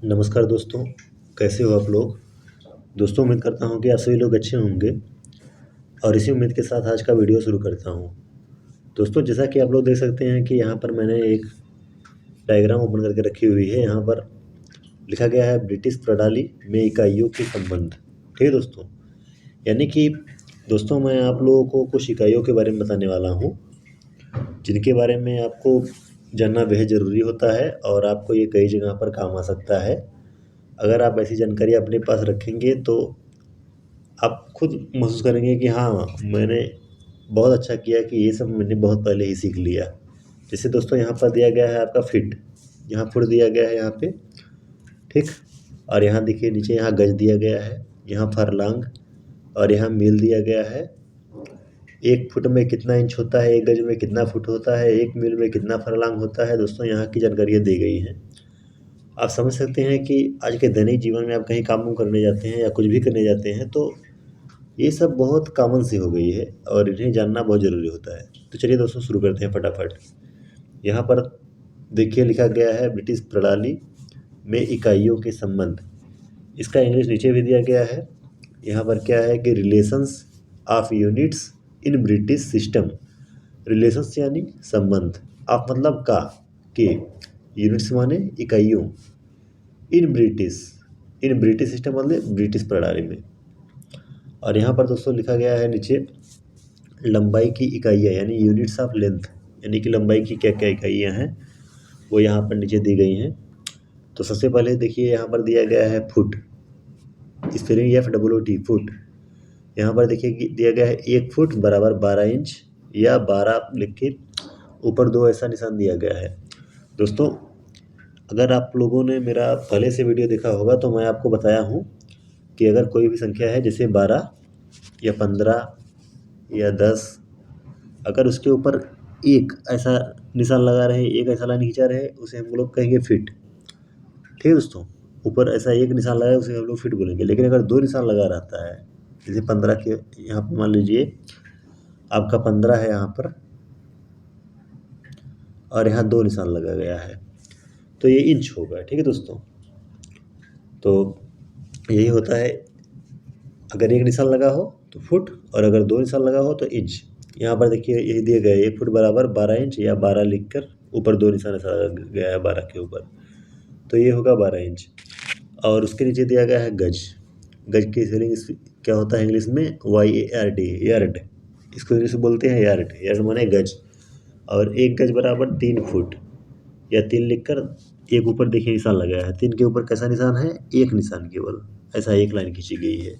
नमस्कार दोस्तों, कैसे हो आप लोग? दोस्तों उम्मीद करता हूँ कि आप सभी लोग अच्छे होंगे और इसी उम्मीद के साथ आज का वीडियो शुरू करता हूँ। दोस्तों जैसा कि आप लोग देख सकते हैं कि यहाँ पर मैंने एक डायग्राम ओपन करके रखी हुई है। यहाँ पर लिखा गया है ब्रिटिश प्रणाली में इकाइयों के संबंध। ठीक है दोस्तों, यानी कि दोस्तों मैं आप लोगों को कुछ इकाइयों के बारे में बताने वाला हूँ, जिनके बारे में आपको जानना बेहद ज़रूरी होता है और आपको ये कई जगह पर काम आ सकता है। अगर आप ऐसी जानकारी अपने पास रखेंगे तो आप खुद महसूस करेंगे कि हाँ, मैंने बहुत अच्छा किया कि ये सब मैंने बहुत पहले ही सीख लिया। जैसे दोस्तों यहाँ पर दिया गया है आपका फीट, यहाँ फुट दिया गया है यहाँ पे, ठीक। और यहाँ देखिए नीचे यहाँ गज दिया गया है, यहाँ फरलांग और यहाँ मील दिया गया है। 1 फुट में कितना इंच होता है, 1 गज में कितना फुट होता है, 1 मील में कितना फरलांग होता है। दोस्तों यहाँ की जानकारियाँ दी गई हैं। आप समझ सकते हैं कि आज के दैनिक जीवन में आप कहीं काम वाम करने जाते हैं या कुछ भी करने जाते हैं तो ये सब बहुत कॉमन सी हो गई है और इन्हें जानना बहुत ज़रूरी होता है। तो चलिए दोस्तों शुरू करते हैं फटाफट। यहाँ पर देखिए लिखा गया है ब्रिटिश प्रणाली में इकाइयों के संबंध। इसका इंग्लिश नीचे भी दिया गया है। यहाँ पर क्या है कि relations of units in British system. Relations यानी संबंध, ऑफ मतलब का, के, यूनिट्स माने इकाइयों, इन ब्रिटिश सिस्टम मतलब ब्रिटिश प्रणाली में। और यहाँ पर दोस्तों लिखा गया है नीचे लंबाई की इकाइयाँ यानी यूनिट्स ऑफ लेंथ, यानी कि लंबाई की क्या क्या इकाइयाँ हैं वो यहाँ पर नीचे दी गई हैं। तो सबसे पहले देखिए यहाँ पर दिया गया है फुट, स्पेलिंग FOOT, फुट। यहाँ पर देखिए कि दिया गया है 1 फुट बराबर 12 इंच या 12 लिख के ऊपर 2 ऐसा निशान दिया गया है। दोस्तों अगर आप लोगों ने मेरा पहले से वीडियो देखा होगा तो मैं आपको बताया हूँ कि अगर कोई भी संख्या है जैसे 12 या 15 या 10, अगर उसके ऊपर एक ऐसा निशान लगा रहे, एक ऐसा लाइन खींचा रहे, उसे हम लोग कहेंगे फिट। ठीक है दोस्तों, ऊपर ऐसा एक निशान लगा है उसे हम लोग फिट बोलेंगे। लेकिन अगर 2 निशान लगा रहता है, जैसे 15 के यहाँ पर मान लीजिए आपका 15 है यहाँ पर और यहाँ 2 निशान लगा गया है तो ये इंच होगा। ठीक है दोस्तों, तो यही होता है, अगर एक निशान लगा हो तो फुट और अगर 2 निशान लगा हो तो इंच। यहाँ पर देखिए यही दिया गया है 1 फुट बराबर 12 इंच या 12 लिखकर ऊपर 2 निशान ऐसा लगा गया है 12 के ऊपर, तो ये होगा 12 इंच। और उसके नीचे दिया गया है गज। गज की स्पेलिंग क्या होता है इंग्लिश में YARD, यार्ड। इसको इंग्लिश में बोलते हैं यार्ड, यार्ड माने गज। और 1 गज बराबर 3 फुट या 3 लिखकर एक ऊपर देखिए निशान लगाया है, 3 के ऊपर कैसा निशान है, एक निशान केवल, ऐसा एक लाइन खींची गई है।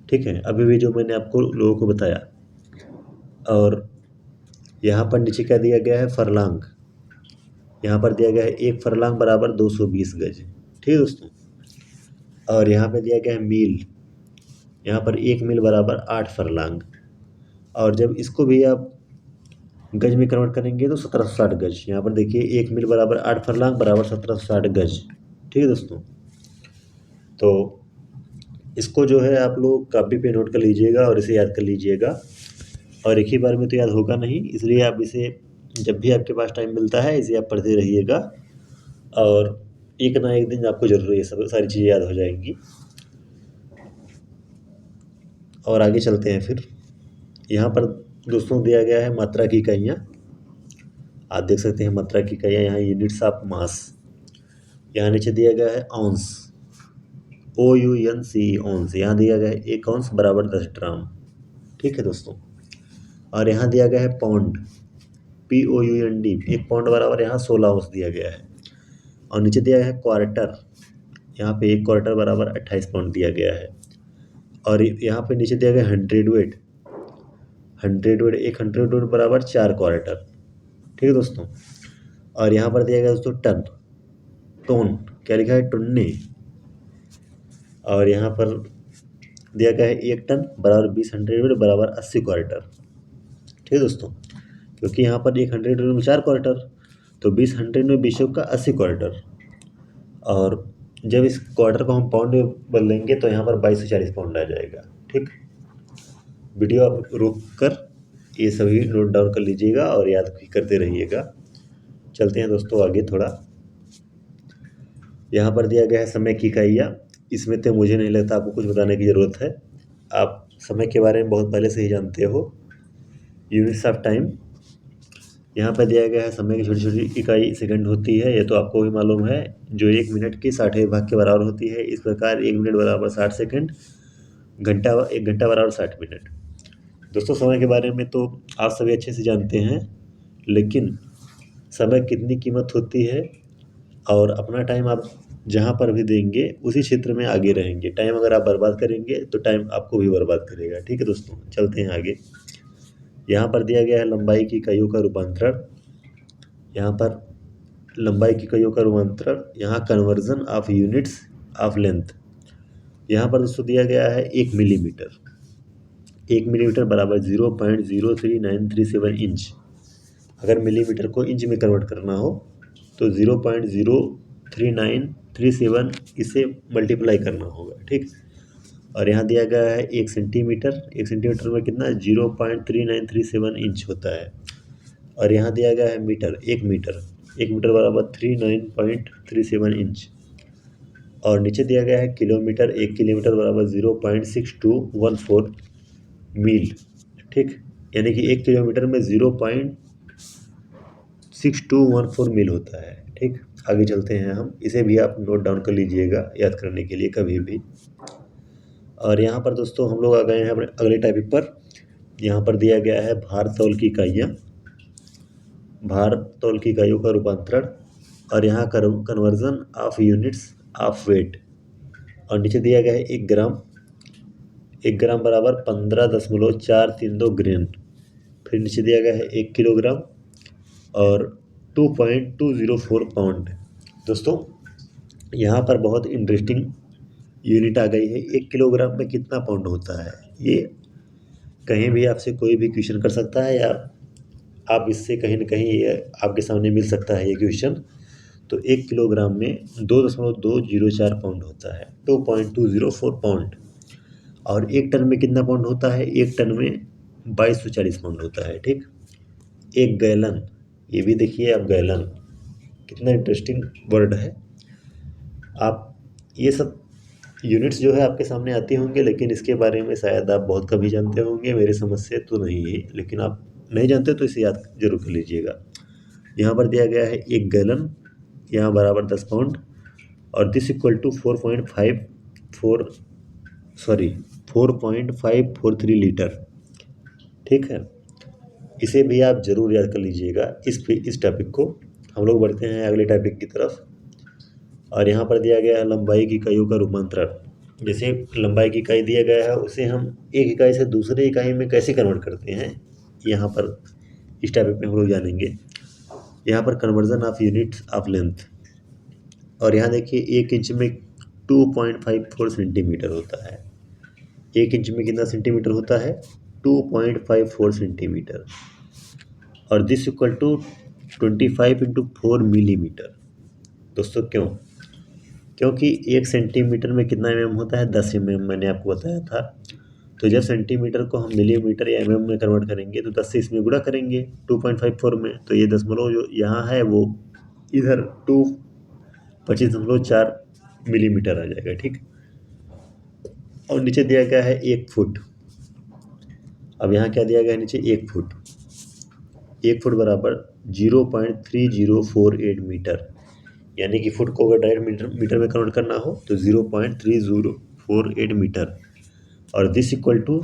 ठीक है, अभी भी जो मैंने आपको लोगों को बताया। और यहाँ पर नीचे क्या दिया गया है, फरलांग। यहाँ पर दिया गया है 1 फरलांग बराबर 220 गज। ठीक है दोस्तों, और यहाँ पे दिया गया है मील। यहाँ पर 1 मील बराबर 8 फरलांग। और जब इसको भी आप गज में कन्वर्ट करेंगे तो 1760 गज। यहाँ पर देखिए 1 मील बराबर 8 फरलांग बराबर 1760 गज। ठीक है दोस्तों, तो इसको जो है आप लोग कॉपी पे नोट कर लीजिएगा और इसे याद कर लीजिएगा। और एक ही बार में तो याद होगा नहीं, इसलिए आप इसे जब भी आपके पास टाइम मिलता है इसे आप पढ़ते रहिएगा और एक ना एक दिन आपको ज़रूर ये सब सारी चीज़ें याद हो जाएंगी। और आगे चलते हैं फिर। यहाँ पर दोस्तों दिया गया है मात्रा की इकाइयाँ। आप देख सकते हैं मात्रा की इकाइयाँ, यहाँ यूनिट्स ऑफ मास। यहाँ नीचे दिया गया है औंस, OUNCE, औंस। यहाँ दिया गया है 1 औंस बराबर 10 ग्राम। ठीक है दोस्तों, और यहाँ दिया गया है पाउंड, POUND, 1 पाउंड बराबर यहाँ 16 औंस दिया गया है। और नीचे दिया है क्वार्टर, यहाँ पे 1 क्वार्टर बराबर 28 पाउंड दिया गया है। और यहाँ पे नीचे दिया गया 100 वेट, 1 100 वेट बराबर 4 क्वार्टर। ठीक है दोस्तों, और यहाँ पर दिया गया दोस्तों टन, टोन, क्या लिखा है, टुन्ने। और यहाँ पर दिया गया है 1 टन बराबर 20 100 वेट बराबर 80 क्वार्टर। ठीक है दोस्तों, क्योंकि यहाँ पर 1 100 वेट में 4 क्वार्टर, तो 20 100 में 20 का 80 क्वार्टर। और जब इस क्वार्टर को हम पाउंड में बदलेंगे तो यहाँ पर 22 से 40 पाउंड आ जाएगा। ठीक, वीडियो आप रोक कर ये सभी नोट डाउन कर लीजिएगा और याद भी करते रहिएगा। चलते हैं दोस्तों आगे थोड़ा। यहाँ पर दिया गया है समय की इकाइयाँ। इसमें तो मुझे नहीं लगता आपको कुछ बताने की ज़रूरत है, आप समय के बारे में बहुत पहले से ही जानते हो। यूनिट्स ऑफ टाइम, यहाँ पर दिया गया है समय की छोटी छोटी इकाई सेकंड होती है, ये तो आपको भी मालूम है, जो 1 मिनट की 60वें भाग के बराबर होती है। इस प्रकार 1 मिनट बराबर 60 सेकंड, घंटा 1 घंटा बराबर 60 मिनट। दोस्तों समय के बारे में तो आप सभी अच्छे से जानते हैं, लेकिन समय कितनी कीमत होती है और अपना टाइम आप जहाँ पर भी देंगे उसी क्षेत्र में आगे रहेंगे। टाइम अगर आप बर्बाद करेंगे तो टाइम आपको भी बर्बाद करेगा। ठीक है दोस्तों, चलते हैं आगे। यहाँ पर दिया गया है लंबाई की इकाइयों का रूपांतरण। यहाँ पर लंबाई की इकाइयों का रूपांतरण, यहाँ conversion of units of length. यहाँ पर दोस्तों दिया गया है 1 मिलीमीटर। 1 मिलीमीटर बराबर 0.03937 इंच। अगर मिलीमीटर को इंच में कन्वर्ट करना हो तो 0.03937 इसे मल्टीप्लाई करना होगा। ठीक, और यहाँ दिया गया है 1 सेंटीमीटर। 1 सेंटीमीटर में कितना 0.3937 इंच होता है। और यहाँ दिया गया है मीटर, 1 मीटर। 1 मीटर बराबर 39.37 इंच। और नीचे दिया गया है किलोमीटर। 1 किलोमीटर बराबर 0.6214 मील। ठीक, यानी कि 1 किलोमीटर में 0.6214 मील होता है। ठीक, आगे चलते हैं हम, इसे भी आप नोट डाउन कर लीजिएगा याद करने के लिए कभी भी। और यहाँ पर दोस्तों हम लोग आ गए हैं अपने अगले टॉपिक पर। यहाँ पर दिया गया है भार तौल की इकाइयाँ, भार तौल की इकाइयों का रूपांतरण, और यहाँ conversion of units of weight. और नीचे दिया गया है 1 ग्राम। 1 ग्राम बराबर 15.432 ग्रेन। फिर नीचे दिया गया है 1 किलोग्राम और 2.204 पाउंड। दोस्तों यहाँ पर बहुत इंटरेस्टिंग यूनिट आ गई है। 1 किलोग्राम में कितना पाउंड होता है, ये कहीं भी आपसे कोई भी क्वेश्चन कर सकता है, या आप इससे कहीं ना कहीं ये आपके सामने मिल सकता है ये क्वेश्चन। तो 1 किलोग्राम में 2.204 पाउंड होता है, 2.204 पाउंड। और 1 टन में कितना पाउंड होता है, 1 टन में 2240 पाउंड होता है। ठीक, 1 गैलन, ये भी देखिए आप, गैलन कितना इंटरेस्टिंग वर्ड है। आप ये सब यूनिट्स जो है आपके सामने आती होंगे, लेकिन इसके बारे में शायद आप बहुत कभी जानते होंगे, मेरे समझ से तो नहीं है, लेकिन आप नहीं जानते तो इसे याद जरूर कर लीजिएगा। यहाँ पर दिया गया है 1 गैलन, यहाँ बराबर 10 पाउंड, और दिस इक्वल टू 4.543 लीटर। ठीक है, इसे भी आप जरूर याद कर लीजिएगा इस टॉपिक को। हम लोग बढ़ते हैं अगले टॉपिक की तरफ। और यहाँ पर दिया गया है लंबाई की इकाइयों का रूपांतरण। जैसे लंबाई की इकाई दिया गया है, उसे हम एक इकाई से दूसरे इकाई में कैसे कन्वर्ट करते हैं, यहाँ पर इस टॉपिक में हम लोग जानेंगे। यहाँ पर conversion of units of length. और यहाँ देखिए 1 इंच में 2.54 सेंटीमीटर होता है। 1 इंच में कितना सेंटीमीटर होता है, 2.54 सेंटीमीटर। और this equal to 25 into 4 millimetre. दोस्तों क्योंकि 1 सेंटीमीटर में कितना mm होता है, 10 mm मैंने आपको बताया था। तो जब सेंटीमीटर को हम मिलीमीटर या mm में कन्वर्ट करेंगे तो 10 से इसमें गुणा करेंगे 2.54 में, तो ये दशमलव जो यहाँ है वो इधर 25.4 मिलीमीटर आ जाएगा। ठीक, और नीचे दिया गया है 1 फुट। अब यहाँ क्या दिया गया है नीचे, 1 फुट। 1 फुट बराबर 0.3048 मीटर, यानी कि फुट को अगर डायरेक्ट मीटर में कन्वर्ट करना हो तो 0.3048 मीटर। और दिस इक्वल टू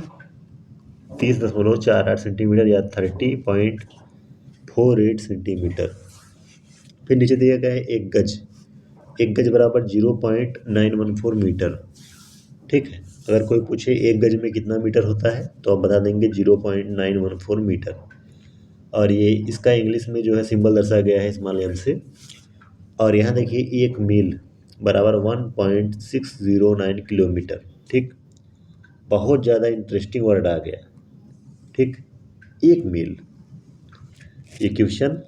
30.48 सेंटीमीटर या 30.48 सेंटीमीटर। फिर नीचे दिया गया है 1 गज। 1 गज बराबर 0.914 मीटर। ठीक है, अगर कोई पूछे 1 गज में कितना मीटर होता है तो आप बता देंगे 0.914 मीटर। और ये इसका इंग्लिश में जो है सिंबल दर्शाया गया है हिमालयन से। और यहाँ देखिए 1 मील बराबर 1.609 किलोमीटर। ठीक, बहुत ज़्यादा इंटरेस्टिंग वर्ड आ गया। ठीक, 1 मील, ये क्वेश्चन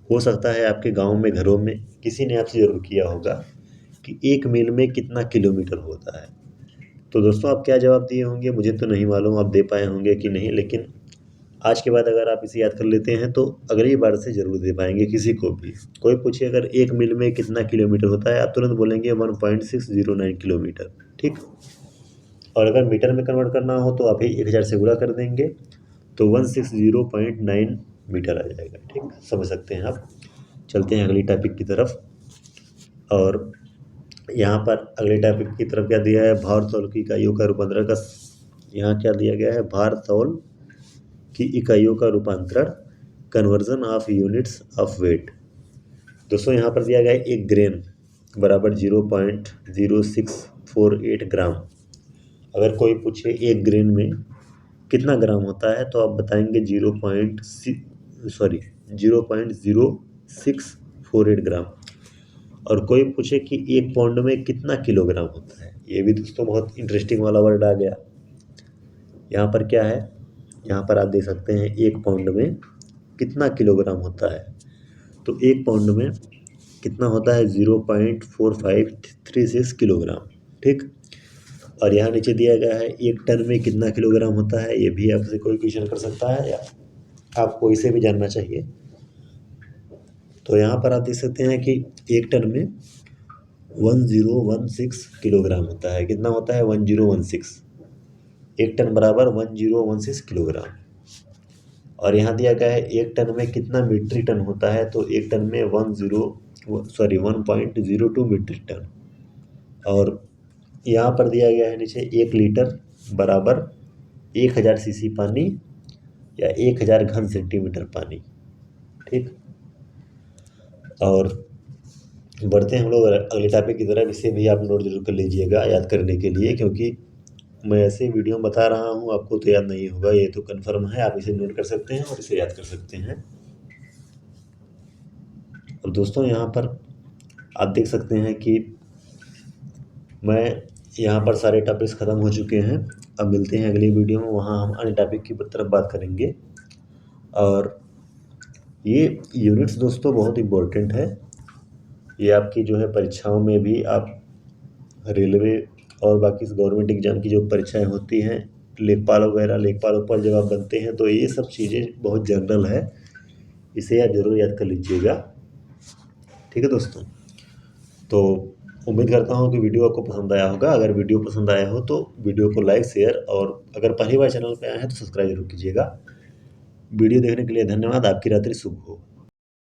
हो सकता है आपके गांव में घरों में किसी ने आपसे ज़रूर किया होगा कि 1 मील में कितना किलोमीटर होता है। तो दोस्तों आप क्या जवाब दिए होंगे मुझे तो नहीं मालूम, आप दे पाए होंगे कि नहीं, लेकिन आज के बाद अगर आप इसे याद कर लेते हैं तो अगली बार से ज़रूर दे पाएंगे किसी को भी। कोई पूछे अगर 1 मील में कितना किलोमीटर होता है, आप तुरंत बोलेंगे 1.609 किलोमीटर, ठीक। और अगर मीटर में कन्वर्ट करना हो तो आप ही 1000 से गुणा कर देंगे तो 160.9 मीटर आ जाएगा, ठीक। समझ सकते हैं आप। चलते हैं अगली टॉपिक की तरफ। और यहाँ पर अगले टॉपिक की तरफ क्या दिया है, भारोत्तोल की इकाइयों का रूपांतरण का। यहाँ क्या दिया गया है, भारोत्तोल की इकाइयों का रूपांतरण, conversion of units of weight. दोस्तों यहाँ पर दिया गया है 1 ग्रेन बराबर 0.0648 ग्राम। अगर कोई पूछे 1 ग्रेन में कितना ग्राम होता है तो आप बताएंगे 0.0648 ग्राम। और कोई पूछे कि 1 पाउंड में कितना किलोग्राम होता है, ये भी दोस्तों बहुत इंटरेस्टिंग वाला वर्ड आ गया। यहाँ पर क्या है, यहाँ पर आप देख सकते हैं 1 पाउंड में कितना किलोग्राम होता है। तो 1 पाउंड में कितना होता है, 0.4536 किलोग्राम, ठीक। और यहाँ नीचे दिया गया है 1 टन में कितना किलोग्राम होता है। ये भी आपसे कोई क्वेश्चन कर सकता है या आपको इसे भी जानना चाहिए। तो यहाँ पर आप देख सकते हैं कि 1 टन में 1016 किलोग्राम होता है। कितना होता है, 1016। 1 टन बराबर 1016 किलोग्राम। और यहाँ दिया गया है 1 टन में कितना मीट्रिक टन होता है। तो 1 टन में 1.02 मीट्रिक टन। और यहाँ पर दिया गया है नीचे 1 लीटर बराबर 1000 सीसी पानी या 1000 घन सेंटीमीटर पानी, ठीक। और बढ़ते हैं हम लोग अगले टॉपिक की तरफ। इसे भी आप नोट जरूर कर लीजिएगा याद करने के लिए, क्योंकि मैं ऐसे वीडियो बता रहा हूँ आपको तो याद नहीं होगा, ये तो कन्फर्म है। आप इसे नोट कर सकते हैं और इसे याद कर सकते हैं। और दोस्तों यहाँ पर आप देख सकते हैं कि मैं यहाँ पर सारे टॉपिक्स ख़त्म हो चुके हैं। अब मिलते हैं अगली वीडियो में, वहाँ हम अन्य टॉपिक की तरफ बात करेंगे। और ये यूनिट्स दोस्तों बहुत इम्पोर्टेंट है। ये आपकी जो है परीक्षाओं में भी, आप रेलवे और बाकी गवर्नमेंट एग्जाम की जो परीक्षाएं होती हैं, लेखपाल वगैरह, लेखपाल ऊपर जब आप बनते हैं तो ये सब चीज़ें बहुत जनरल है। इसे आप ज़रूर याद कर लीजिएगा, ठीक है दोस्तों। तो उम्मीद करता हूँ कि वीडियो आपको पसंद आया होगा। अगर वीडियो पसंद आया हो तो वीडियो को लाइक, शेयर और अगर पहली बार चैनल पर आए हैं तो सब्सक्राइब जरूर कीजिएगा। वीडियो देखने के लिए धन्यवाद। आपकी रात्रि शुभ हो।